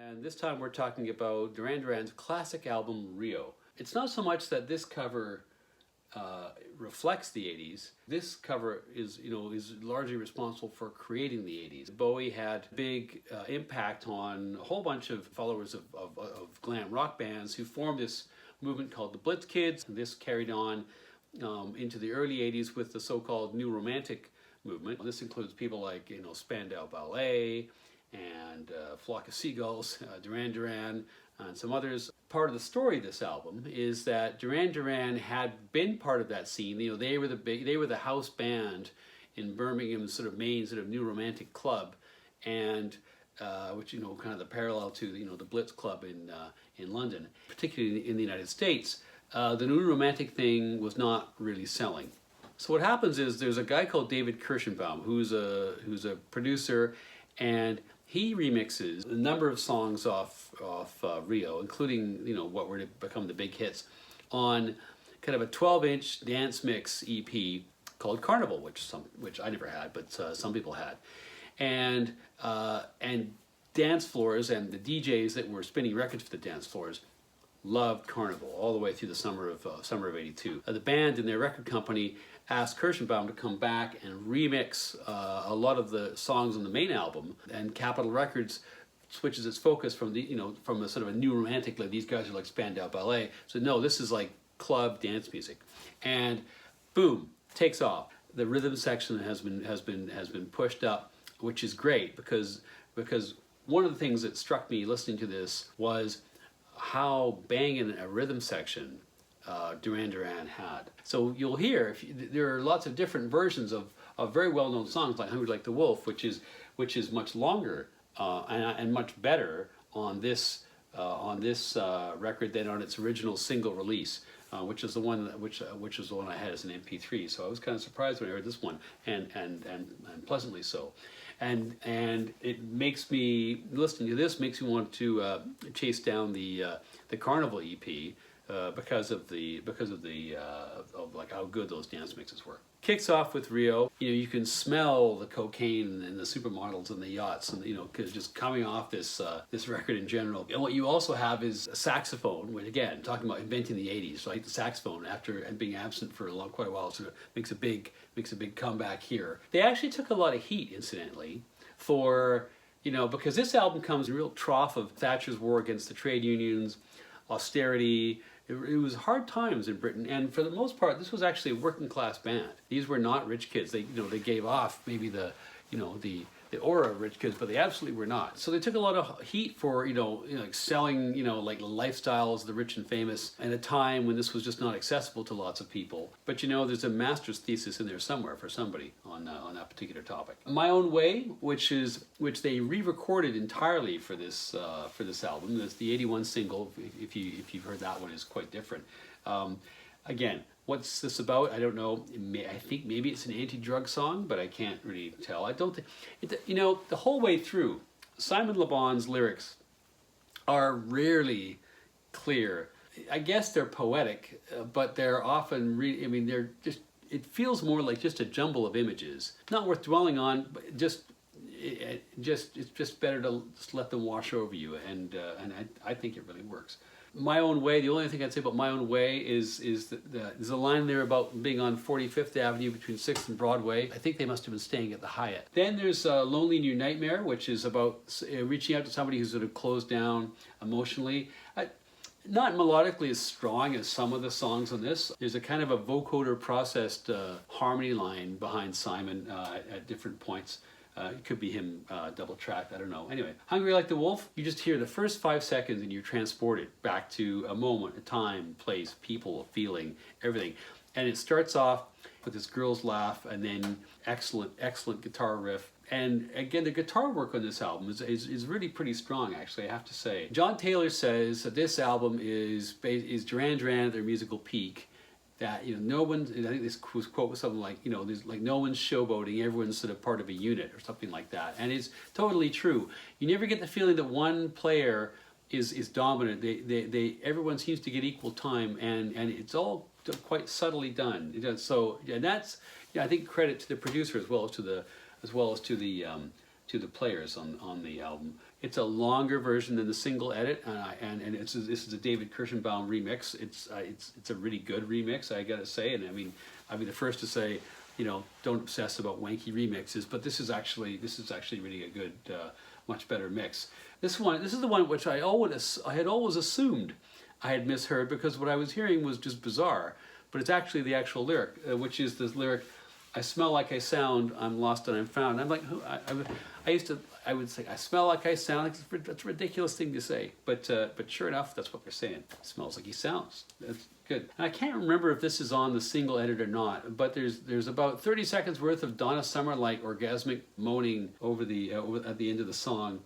And this time we're talking about Duran Duran's classic album, Rio. It's not so much that this cover reflects the 80s. This cover is largely responsible for creating the 80s. Bowie had big impact on a whole bunch of followers of glam rock bands who formed this movement called the Blitz Kids. And this carried on into the early 80s with the so-called New Romantic movement. This includes people like Spandau Ballet and Flock of Seagulls, Duran Duran, and some others. Part of the story of this album is that Duran Duran had been part of that scene. They were the house band in Birmingham's sort of main sort of New Romantic club, and which kind of the parallel to the Blitz Club in London, particularly in the United States. The New Romantic thing was not really selling. So what happens is there's a guy called David Kirschenbaum who's a producer, and he remixes a number of songs off Rio, including what were to become the big hits, on kind of a 12-inch dance mix EP called Carnival, which I never had, but some people had, and dance floors and the DJs that were spinning records for the dance floors loved Carnival all the way through the summer of '82. The band and their record company asked Kirschenbaum to come back and remix a lot of the songs on the main album, and Capitol Records switches its focus from from a sort of a New Romantic, like these guys are like Spandau Ballet. So no, this is like club dance music, and boom, takes off. The rhythm section has been pushed up, which is great because one of the things that struck me listening to this was how banging a rhythm section Duran Duran had. So you'll hear there are lots of different versions of very well-known songs like "Hungry Like the Wolf," which is much longer and much better on this record than on its original single release, which is the one I had as an MP3. So I was kind of surprised when I heard this one, and pleasantly so. And it makes me, listening to this makes me want to chase down the Carnival EP because of like how good those dance mixes were. Kicks off with Rio. You can smell the cocaine and the supermodels and the yachts, and cause just coming off this record in general. And what you also have is a saxophone, which again, talking about inventing the 80s, right? The saxophone, after being absent for quite a while, sort of makes a big comeback here. They actually took a lot of heat, incidentally, for because this album comes in a real trough of Thatcher's war against the trade unions, austerity. It was hard times in Britain, and for the most part, this was actually a working class band. These were not rich kids. They gave off maybe the aura of rich kids, but they absolutely were not. So they took a lot of heat for like selling like lifestyles of the rich and famous at a time when this was just not accessible to lots of people. But there's a master's thesis in there somewhere for somebody on that particular topic. My Own Way, which they re-recorded entirely for this album. That's the '81 single. If you've heard that one, is quite different. Again, what's this about? I don't know. I think maybe it's an anti-drug song, but I can't really tell. I don't think the whole way through, Simon Le Bon's lyrics are rarely clear. I guess they're poetic, but they're often they're just. It feels more like just a jumble of images, not worth dwelling on. But it's just better to just let them wash over you, and I think it really works. My Own Way, the only thing I'd say about My Own Way is there's a line there about being on 45th Avenue between 6th and Broadway. I think they must have been staying at the Hyatt. Then there's Lonely New Nightmare, which is about reaching out to somebody who's sort of closed down emotionally. Not melodically as strong as some of the songs on this. There's a kind of a vocoder processed harmony line behind Simon at different points. It could be him double-tracked, I don't know. Anyway, Hungry Like the Wolf, you just hear the first 5 seconds and you're transported back to a moment, a time, place, people, a feeling, everything. And it starts off with this girl's laugh, and then excellent guitar riff. And again, the guitar work on this album is really pretty strong, actually, I have to say. John Taylor says that this album is Duran Duran at their musical peak. That no one, I think this quote was something like there's like no one's showboating, everyone's sort of part of a unit or something like that, and it's totally true. You never get the feeling that one player is dominant. Everyone seems to get equal time, and it's all quite subtly done. So and that's I think credit to the producer as well as to the players on the album. It's a longer version than the single edit, and this is a David Kirschenbaum remix. It's a really good remix, I gotta say. And I mean, I'd be the first to say, you know, don't obsess about wanky remixes, but this is actually really a good, much better mix. This is the one which I had always assumed I had misheard, because what I was hearing was just bizarre. But it's actually the actual lyric, which is this lyric, "I smell like I sound, I'm lost and I'm found." I'm like, I would say, "I smell like I sound." That's a ridiculous thing to say, but sure enough, that's what they're saying. Smells like he sounds. That's good. And I can't remember if this is on the single edit or not, but there's about 30 seconds worth of Donna Summer-like orgasmic moaning over at the end of the song.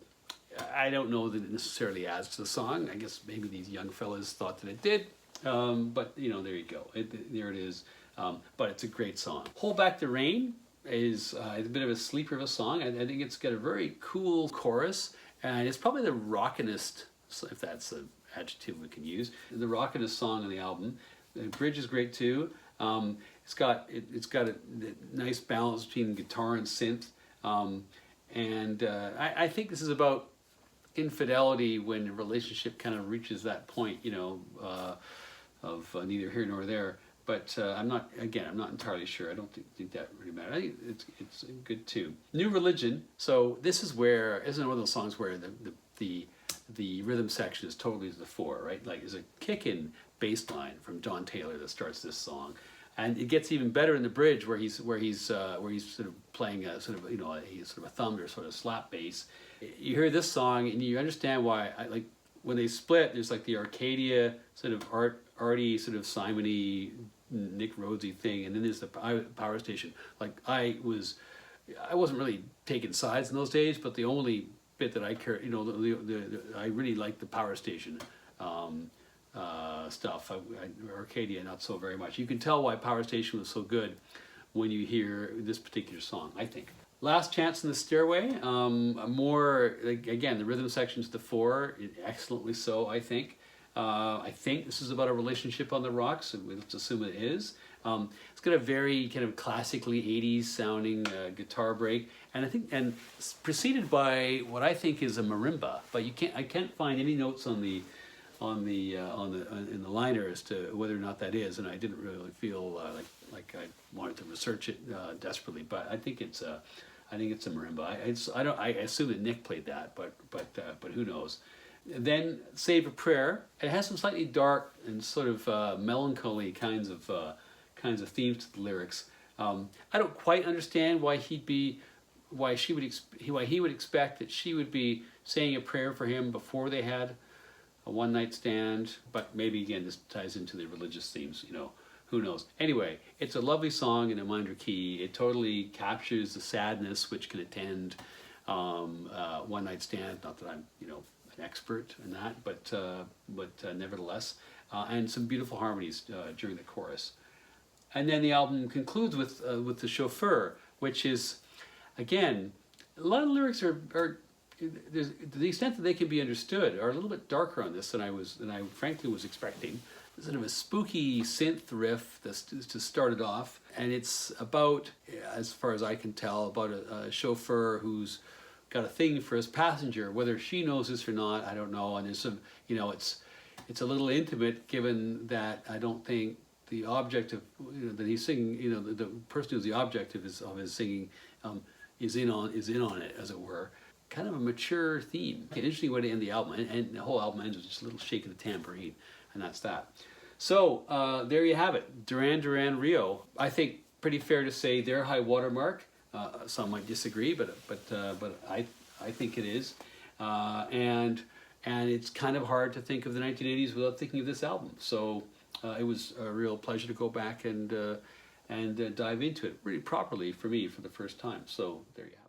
I don't know that it necessarily adds to the song. I guess maybe these young fellas thought that it did, but you know, there you go. There it is. But it's a great song. "Hold Back the Rain" is a bit of a sleeper of a song. I think it's got a very cool chorus, and it's probably the rockinest, if that's an adjective we can use, the rockinest song on the album. The bridge is great too. It's got a nice balance between guitar and synth, and I think this is about infidelity when a relationship kind of reaches that point, you know, of neither here nor there. But I'm not entirely sure. I don't think that really matters. I think it's good too. "New Religion." So this is isn't one of those songs where the rhythm section is totally to the fore, right? Like there's a kick-in bass line from John Taylor that starts this song, and it gets even better in the bridge where he's sort of playing a sort of, you know, a thumbed or sort of slap bass. You hear this song and you understand why. Like when they split, there's like the Arcadia sort of arty sort of Simony, Nick Rhodesy thing, and then there's the Power Station. Like I wasn't really taking sides in those days, but the only bit that I care, you know, I really liked the Power Station stuff. Arcadia, not so very much. You can tell why Power Station was so good when you hear this particular song, I think. "Last Chance in the Stairway," again, the rhythm section's to the fore, excellently so, I think. I think this is about a relationship on the rocks, so let's assume it is. It's got a very kind of classically 80s sounding guitar break, and it's preceded by what I think is a marimba, but I can't find any notes in the liner as to whether or not that is, and I didn't really feel like I wanted to research it desperately, but I think it's a marimba. I assume that Nick played that, but who knows. Then "Save a Prayer." It has some slightly dark and sort of melancholy kinds of themes to the lyrics. I don't quite understand why he would expect that she would be saying a prayer for him before they had a one-night stand, but maybe again this ties into the religious themes, you know, who knows. Anyway, it's a lovely song in a minor key. It totally captures the sadness which can attend one-night stand. Not that I'm, you know, an expert in that, but nevertheless, and some beautiful harmonies during the chorus. And then the album concludes with "The Chauffeur," which is, again, a lot of lyrics are to the extent that they can be understood, are a little bit darker on this than I frankly was expecting. There's sort of a spooky synth riff to start it off, and it's about, as far as I can tell, about a chauffeur who's got a thing for his passenger. Whether she knows this or not, I don't know. And there's some, you know, it's a little intimate, given that I don't think the object of, you know, that he's singing, you know, the person who's the object of his singing is in on it, as it were. Kind of a mature theme. An interesting way to end the album, and the whole album ends with just a little shake of the tambourine, and that's that. So there you have it, Duran Duran Rio. I think pretty fair to say their high watermark. Some might disagree, but I think it is, and it's kind of hard to think of the 1980s without thinking of this album. So it was a real pleasure to go back and dive into it really properly for me for the first time. So there you have it.